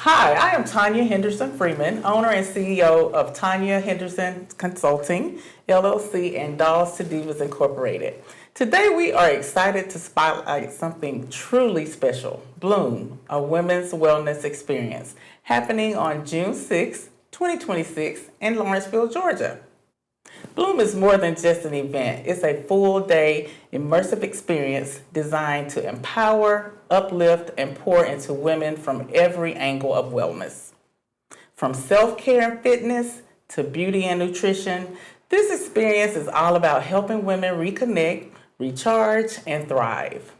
Hi, I am Tanya Henderson Freeman, owner and CEO of Tanya Henderson Consulting, LLC, and Dolls to Divas Incorporated. Today we are excited to spotlight something truly special, Bloom, a women's wellness experience, happening on June 6, 2026 in Lawrenceville, Georgia. Bloom is more than just an event. It's a full-day immersive experience designed to empower, uplift, and pour into women from every angle of wellness. From self-care and fitness to beauty and nutrition, this experience is all about helping women reconnect, recharge, and thrive.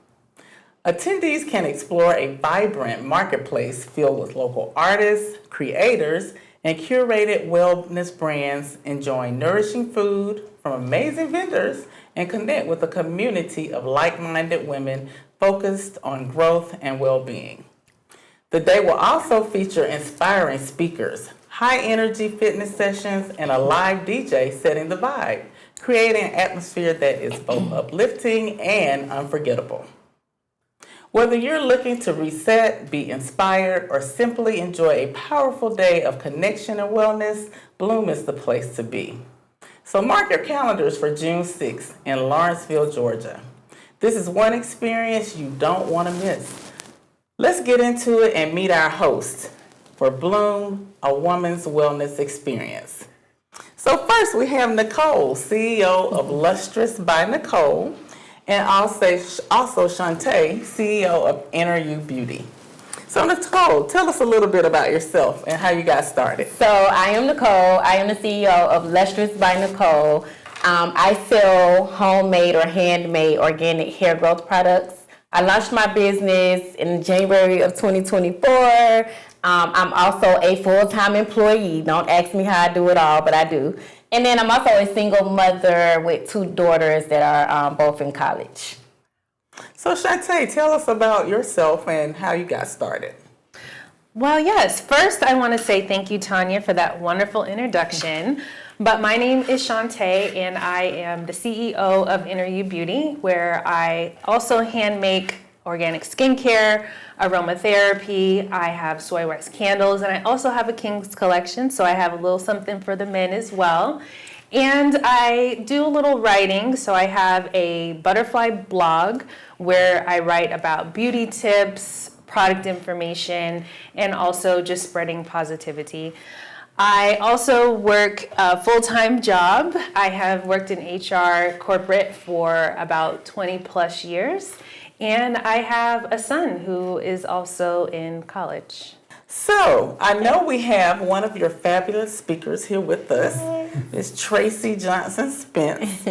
Attendees can explore a vibrant marketplace filled with local artists, creators, and curated wellness brands, enjoying nourishing food from amazing vendors and connect with a community of like-minded women focused on growth and well-being. The day will also feature inspiring speakers, high-energy fitness sessions, and a live DJ setting the vibe, creating an atmosphere that is both uplifting and unforgettable. Whether you're looking to reset, be inspired, or simply enjoy a powerful day of connection and wellness, Bloom is the place to be. So mark your calendars for June 6th in Lawrenceville, Georgia. This is one experience you don't want to miss. Let's get into it and meet our host for Bloom, a woman's wellness experience. So first we have Nicole, CEO of Lustrous by Nicole, and also Shantae, CEO of Inner You Beauty. So Nicole, tell us a little bit about yourself and how you got started. So I am Nicole. I am the CEO of Lustrous by Nicole. I sell homemade or handmade organic hair growth products. I launched my business in January of 2024. I'm also a full-time employee. Don't ask me how I do it all, but I do. And then I'm also a single mother with two daughters that are both in college. So Shantae, tell us about yourself and how you got started. Well, yes. First, I want to say thank you, Tanya, for that wonderful introduction. But my name is Shantae, and I am the CEO of Inner You Beauty, where I also hand make organic skincare, aromatherapy. I have soy wax candles, and I also have a King's collection, so I have a little something for the men as well. And I do a little writing, so I have a butterfly blog where I write about beauty tips, product information, and also just spreading positivity. I also work a full-time job. I have worked in HR corporate for about 20 plus years. And I have a son who is also in college. So, I know we have one of your fabulous speakers here with us, Ms. Tracy Johnson Spence.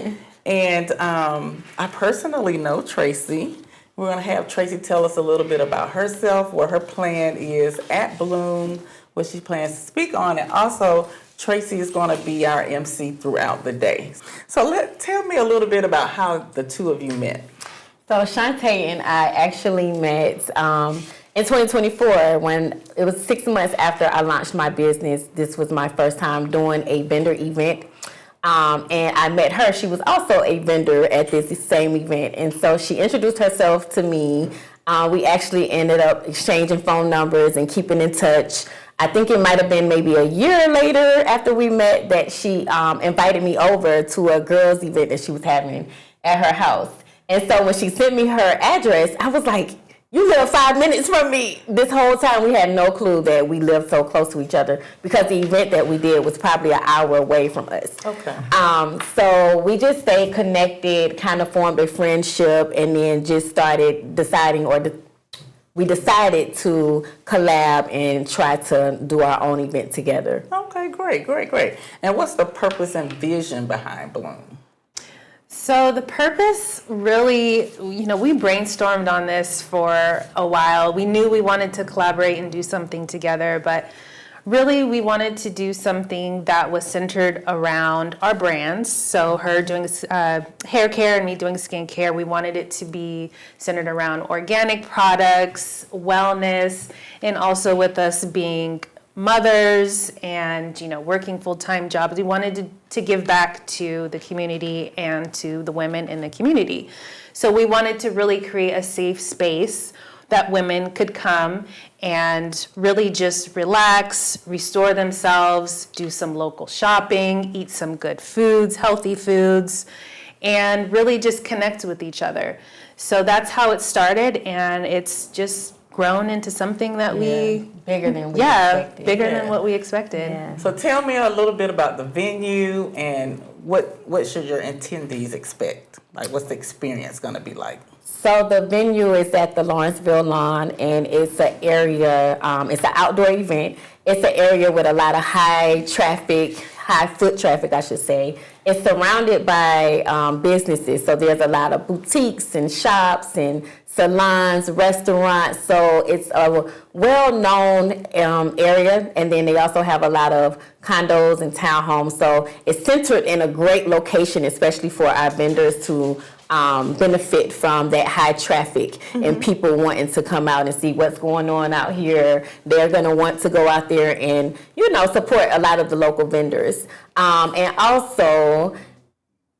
And I personally know Tracy. We're going to have Tracy tell us a little bit about herself, what her plan is at Bloom, what she plans to speak on, and also Tracy is going to be our MC throughout the day. So tell me a little bit about how the two of you met. So Shantae and I actually met in 2024 when it was 6 months after I launched my business. This was my first time doing a vendor event. And I met her. She was also a vendor at this same event. And so she introduced herself to me. We actually ended up exchanging phone numbers and keeping in touch. I think it might have been maybe a year later after we met that she invited me over to a girls' event that she was having at her house. And so when she sent me her address, I was like, you live 5 minutes from me. This whole time we had no clue that we lived so close to each other because the event that we did was probably an hour away from us. Okay. So we just stayed connected, kind of formed a friendship, and then just started deciding, we decided to collab and try to do our own event together. Okay, great. And what's the purpose and vision behind Bloom? So the purpose really, we brainstormed on this for a while. We knew we wanted to collaborate and do something together, but really we wanted to do something that was centered around our brands. So her doing hair care and me doing skincare. We wanted it to be centered around organic products, wellness, and also with us being mothers and working full-time jobs. We wanted to give back to the community and to the women in the community. So we wanted to really create a safe space that women could come and really just relax, restore themselves, do some local shopping, eat some good foods, healthy foods, and really just connect with each other. So that's how it started, and it's just grown into something that bigger than we expected. Bigger than what we expected. Yeah. So tell me a little bit about the venue and what should your attendees expect? Like, what's the experience going to be like? So the venue is at the Lawrenceville Lawn, and it's an area, it's an outdoor event. It's an area with a lot of high foot traffic, I should say. It's surrounded by businesses, so there's a lot of boutiques and shops and salons, restaurants, so it's a well-known area, and then they also have a lot of condos and townhomes, so it's centered in a great location, especially for our vendors to benefit from that high traffic and people wanting to come out and see what's going on out here. They're going to want to go out there and, support a lot of the local vendors. And also,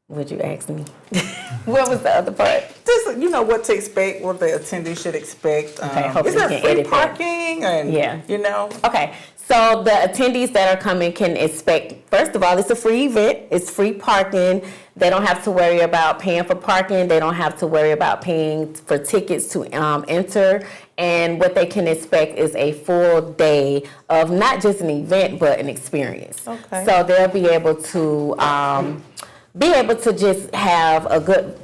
would you ask me? What was the other part? Just, what to expect, what the attendees should expect. Okay, hopefully is there you can free edit that. parking? And, Okay, so the attendees that are coming can expect, first of all, it's a free event. It's free parking. They don't have to worry about paying for parking. They don't have to worry about paying for tickets to enter. And what they can expect is a full day of not just an event, but an experience. Okay. So they'll be able to just have a good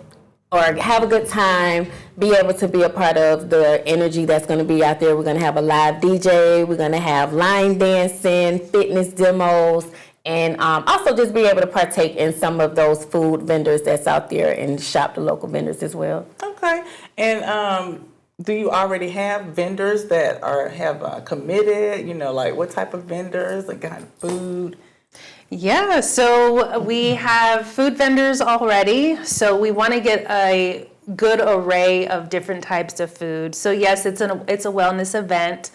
time, be able to be a part of the energy that's going to be out there. We're going to have a live DJ. We're going to have line dancing, fitness demos, and also just be able to partake in some of those food vendors that's out there and shop the local vendors as well. Okay. And do you already have vendors that have committed? Like what type of vendors, like kind of food? Yeah, so we have food vendors already. So we want to get a good array of different types of food. So yes, it's a wellness event.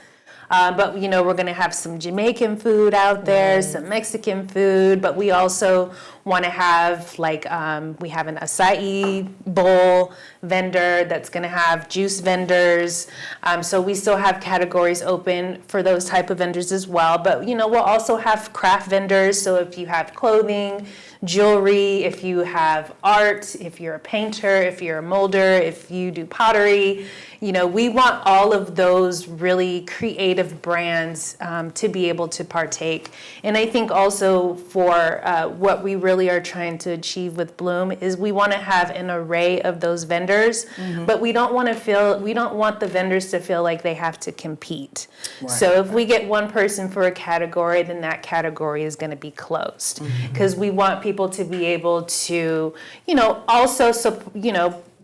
But we're going to have some Jamaican food out there, some Mexican food, but we also want to have we have an acai bowl vendor that's going to have juice vendors. So we still have categories open for those type of vendors as well. But we'll also have craft vendors. So if you have clothing, jewelry, if you have art, if you're a painter, if you're a molder, if you do pottery, we want all of those really creative brands to be able to partake. And I think also for what we really are trying to achieve with Bloom is we want to have an array of those vendors, but we don't want the vendors to feel like they have to compete. Right. So if we get one person for a category, then that category is going to be closed, because we want people to be able to, also,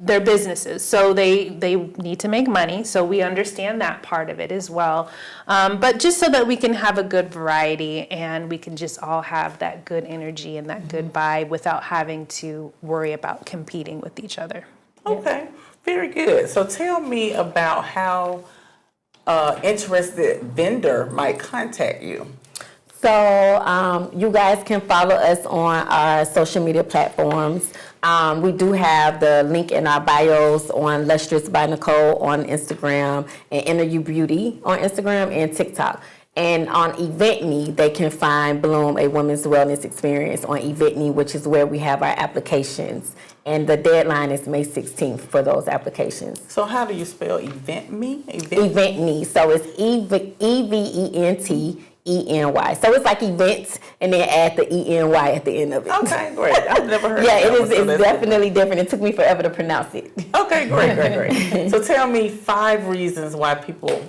their businesses. So they need to make money. So we understand that part of it as well. But just so that we can have a good variety and we can just all have that good energy and that good vibe without having to worry about competing with each other. Okay, very good. So tell me about how interested vendor might contact you. So you guys can follow us on our social media platforms. We do have the link in our bios on Lustrous by Nicole on Instagram and Inner You Beauty on Instagram and TikTok. And on EventMe, they can find Bloom, a women's wellness experience on EventMe, which is where we have our applications. And the deadline is May 16th for those applications. So how do you spell EventMe? EventMe. So it's EVENTENY. So it's like events and then add the ENY at the end of it. Okay, great. I've never heard yeah, of that. It's definitely different. It took me forever to pronounce it. Okay, great. So tell me 5 reasons why people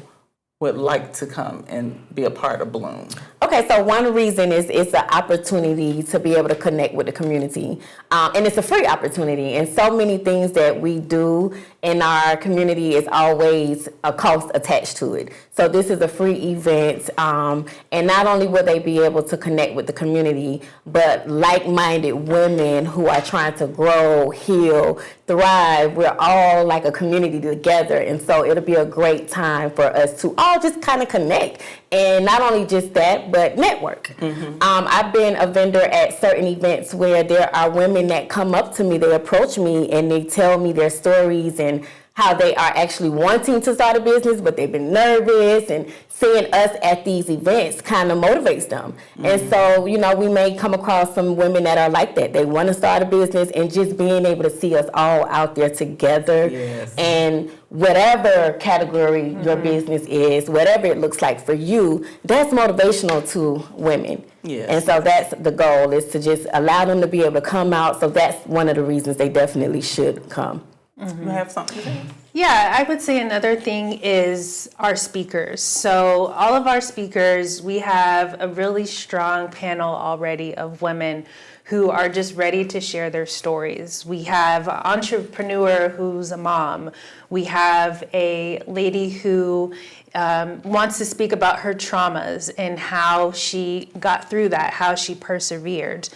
would like to come and be a part of Bloom. Okay, so one reason is it's an opportunity to be able to connect with the community. And it's a free opportunity. And so many things that we do in our community is always a cost attached to it. So this is a free event. And not only will they be able to connect with the community, but like-minded women who are trying to grow, heal, thrive. We're all like a community together. And so it'll be a great time for us to all just kind of connect. And not only just that, but network. I've been a vendor at certain events where there are women that come up to me, they approach me, and they tell me their stories and how they are actually wanting to start a business, but they've been nervous, and seeing us at these events kind of motivates them. And so, you know, we may come across some women that are like that. They want to start a business, and just being able to see us all out there together, and whatever category your business is, whatever it looks like for you, that's motivational to women. Yes. And so that's the goal, is to just allow them to be able to come out. So that's one of the reasons they definitely should come. You have something to say? Yeah, I would say another thing is our speakers. So all of our speakers, we have a really strong panel already of women who are just ready to share their stories. We have an entrepreneur who's a mom. We have a lady who wants to speak about her traumas and how she got through that, how she persevered.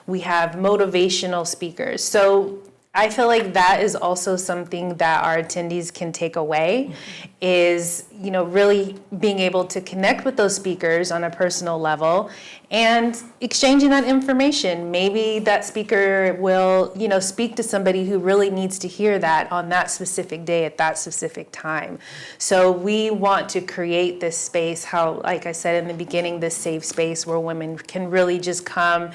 We have motivational speakers. So I feel like that is also something that our attendees can take away, is, you know, really being able to connect with those speakers on a personal level and exchanging that information. Maybe that speaker will, you know, speak to somebody who really needs to hear that on that specific day at that specific time. So we want to create this space, how, like I said in the beginning, this safe space where women can really just come,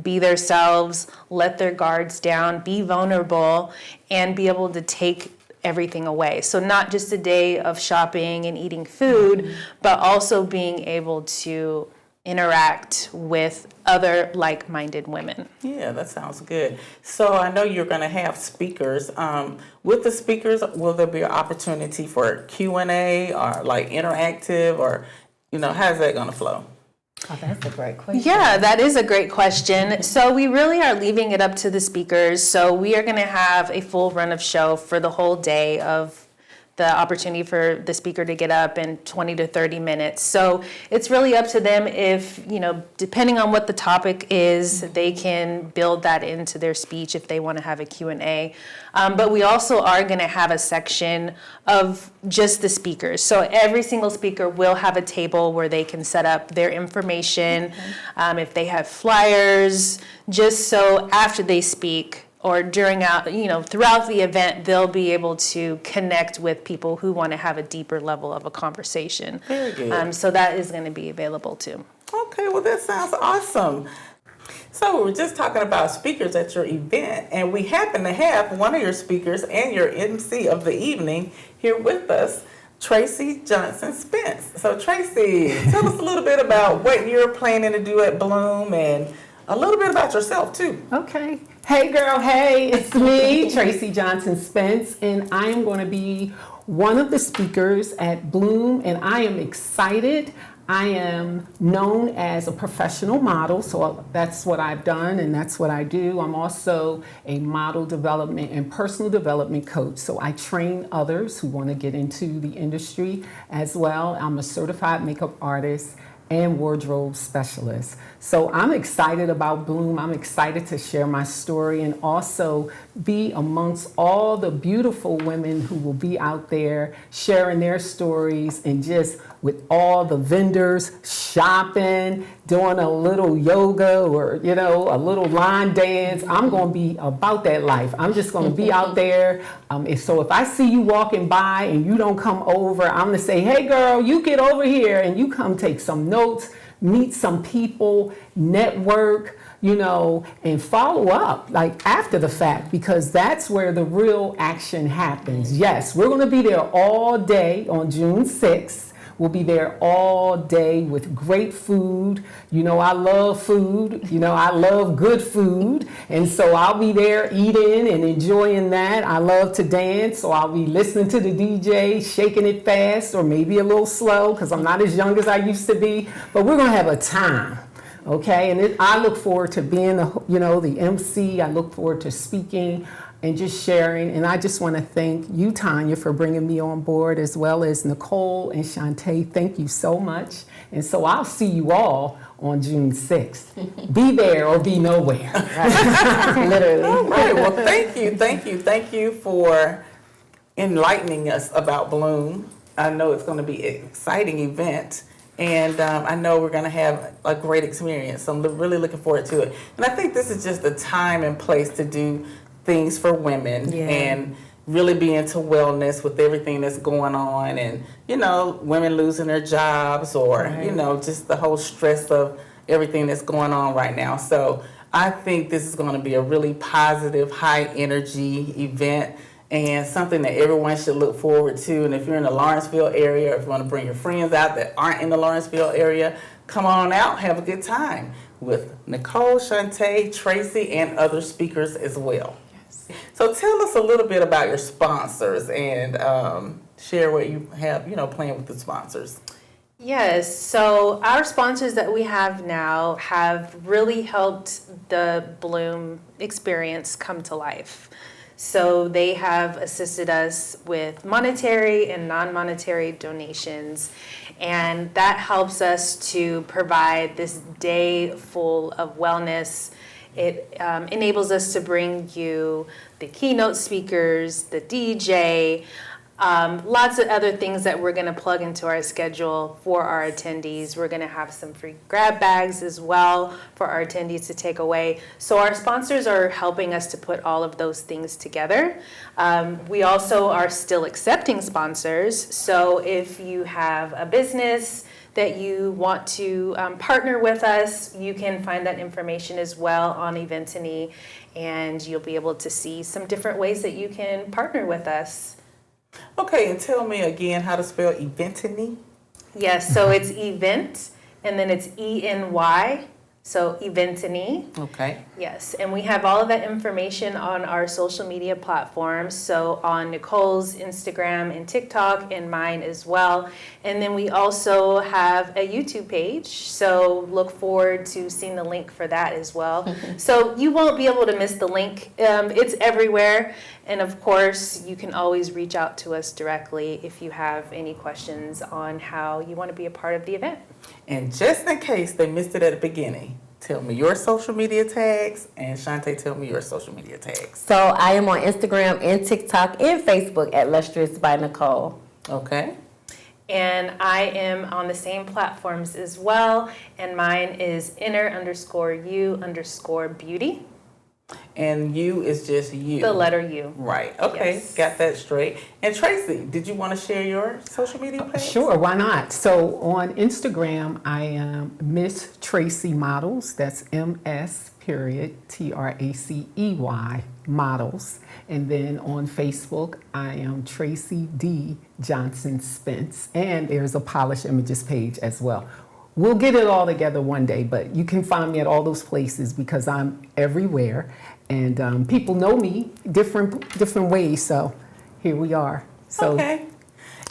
be themselves, let their guards down, be vulnerable, and be able to take everything away. So not just a day of shopping and eating food, but also being able to interact with other like-minded women. Yeah, that sounds good. So I know you're going to have speakers. With the speakers, will there be an opportunity for Q&A or like interactive, or, you know, how's that going to flow? Oh, that's a great question. Yeah, that is a great question. So we really are leaving it up to the speakers. So we are going to have a full run of show for the whole day, of the opportunity for the speaker to get up in 20 to 30 minutes. So it's really up to them if, you know, depending on what the topic is, they can build that into their speech if they want to have a Q&A. But we also are going to have a section of just the speakers. So every single speaker will have a table where they can set up their information, if they have flyers, just so after they speak, or throughout the event, they'll be able to connect with people who want to have a deeper level of a conversation. Very good. So that is going to be available too. Okay, well, that sounds awesome. So we're just talking about speakers at your event, and we happen to have one of your speakers and your MC of the evening here with us, Tracy Johnson Spence. So Tracy, tell us a little bit about what you're planning to do at Bloom, and a little bit about yourself too. Okay. Hey girl, hey, it's me, Tracy Johnson Spence, and I am going to be one of the speakers at Bloom, and I am excited. I am known as a professional model, so that's what I've done and that's what I do. I'm also a model development and personal development coach, so I train others who want to get into the industry as well. I'm a certified makeup artist and wardrobe specialist. So I'm excited about Bloom. I'm excited to share my story and also be amongst all the beautiful women who will be out there sharing their stories, and just with all the vendors shopping, doing a little yoga, or, you know, a little line dance. I'm gonna be about that life. I'm just gonna be out there. So if I see you walking by and you don't come over, I'm gonna say, hey girl, you get over here, and you come take some notes, meet some people, network, you know, and follow up like after the fact, because that's where the real action happens. Yes, we're gonna be there all day on June 6th. We'll be there all day with great food. You know, I love food. You know, I love good food. And so I'll be there eating and enjoying that. I love to dance, so I'll be listening to the DJ, shaking it fast or maybe a little slow, because I'm not as young as I used to be. But we're going to have a time. Okay, and I look forward to being, the MC. I look forward to speaking and just sharing. And I just want to thank you, Tanya, for bringing me on board, as well as Nicole and Shantae. Thank you so much. And so I'll see you all on June 6th. Be there or be nowhere. Literally. All right, well, thank you for enlightening us about Bloom. I know it's going to be an exciting event. And I know we're going to have a great experience. So I'm really looking forward to it. And I think this is just the time and place to do things for women. Yeah. And, really be into wellness with everything that's going on, and women losing their jobs, or just the whole stress of everything that's going on right now. So I think this is going to be a really positive, high energy event, and something that everyone should look forward to. And if you're in the Lawrenceville area, or if you want to bring your friends out that aren't in the Lawrenceville area, come on out, have a good time with Nicole, Shantae, Tracy, and other speakers as well. Yes. So tell us a little bit about your sponsors, and share what you have, playing with the sponsors. Yes, so our sponsors that we have now have really helped the Bloom experience come to life. So they have assisted us with monetary and non-monetary donations, and that helps us to provide this day full of wellness. It enables us to bring you the keynote speakers, the DJ, lots of other things that we're going to plug into our schedule for our attendees. We're going to have some free grab bags as well for our attendees to take away. So our sponsors are helping us to put all of those things together. We also are still accepting sponsors. So if you have a business that you want to partner with us, you can find that information as well on Eventini, and you'll be able to see some different ways that you can partner with us. Okay, and tell me again how to spell Eventini. Yes, so it's event, and then it's ENY, so Eventini. Okay. Yes, and we have all of that information on our social media platforms, so on Nicole's Instagram and TikTok, and mine as well. And then we also have a YouTube page, so look forward to seeing the link for that as well. So you won't be able to miss the link. It's everywhere. And of course, you can always reach out to us directly if you have any questions on how you want to be a part of the event. And just in case they missed it at the beginning, tell me your social media tags, and Shantae, tell me your social media tags. So I am on Instagram and TikTok and Facebook at Lustrous by Nicole. Okay. And I am on the same platforms as well, and mine is inner_you_beauty. And you is just you. The letter U. Right. Okay. Yes. Got that straight. And Tracy, did you want to share your social media page? Sure, why not? So on Instagram, I am Miss Tracy Models. That's MS_TRACEY Models. And then on Facebook, I am Tracy D. Johnson Spence. And there's a Polish Images page as well. We'll get it all together one day, but you can find me at all those places because I'm everywhere, and people know me different ways. So here we are. So okay.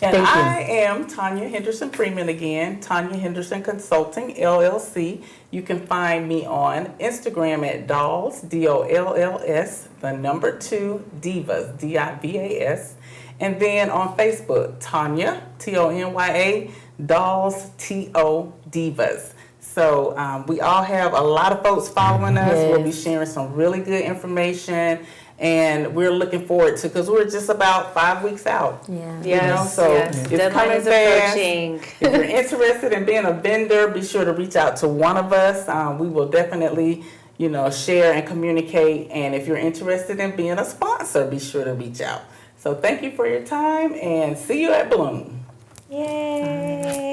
And thank you. I am Tanya Henderson Freeman again, Tanya Henderson Consulting, LLC. You can find me on Instagram at Dolls, DOLLS, 2 Divas, DIVAS. And then on Facebook, Tanya, TONYA, Dolls, TO Divas. So we all have a lot of folks following us. Yes. We'll be sharing some really good information, and we're looking forward to, because we're just about 5 weeks out. Yeah. Yes, so yes. it's Deadline coming is fast. approaching. If you're interested in being a vendor, be sure to reach out to one of us. We will definitely, share and communicate. And if you're interested in being a sponsor, be sure to reach out. So thank you for your time, and see you at Bloom. Yay!